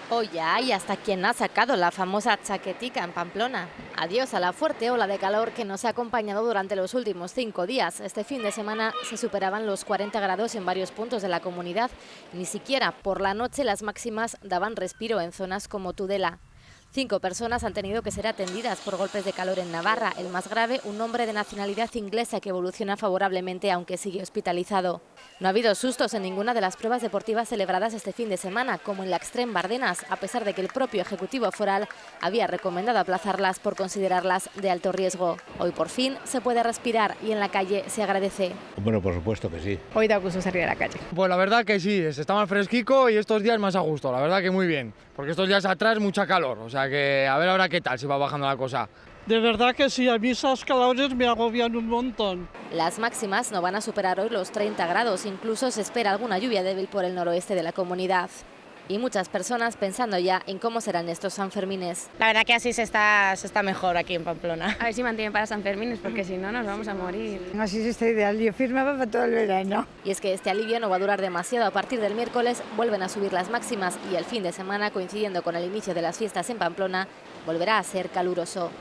Hoy ya hay hasta quien ha sacado la famosa chaquetica en Pamplona. Adiós a la fuerte ola de calor que nos ha acompañado durante los últimos 5 días. Este fin de semana se superaban los 40 grados en varios puntos de la comunidad. Ni siquiera por la noche las máximas daban respiro en zonas como Tudela. 5 personas han tenido que ser atendidas por golpes de calor en Navarra. El más grave, un hombre de nacionalidad inglesa que evoluciona favorablemente, aunque sigue hospitalizado. No ha habido sustos en ninguna de las pruebas deportivas celebradas este fin de semana, como en la Extreme Bardenas, a pesar de que el propio Ejecutivo Foral había recomendado aplazarlas por considerarlas de alto riesgo. Hoy por fin se puede respirar y en la calle se agradece. Bueno, por supuesto que sí. Hoy da gusto salir a la calle. Pues la verdad que sí, se está más fresquico y estos días más a gusto, la verdad que muy bien. Porque estos días atrás mucha calor, o sea que a ver ahora qué tal, si va bajando la cosa. De verdad que sí, a mí esas calores me agobian un montón. Las máximas no van a superar hoy los 30 grados, incluso se espera alguna lluvia débil por el noroeste de la comunidad. Y muchas personas pensando ya en cómo serán estos Sanfermines. La verdad que así se está mejor aquí en Pamplona. A ver si mantienen para Sanfermines, porque si no nos vamos a morir. Así sí está ideal, yo firmaba para todo el verano. Y es que este alivio no va a durar demasiado. A partir del miércoles vuelven a subir las máximas y el fin de semana, coincidiendo con el inicio de las fiestas en Pamplona, volverá a ser caluroso.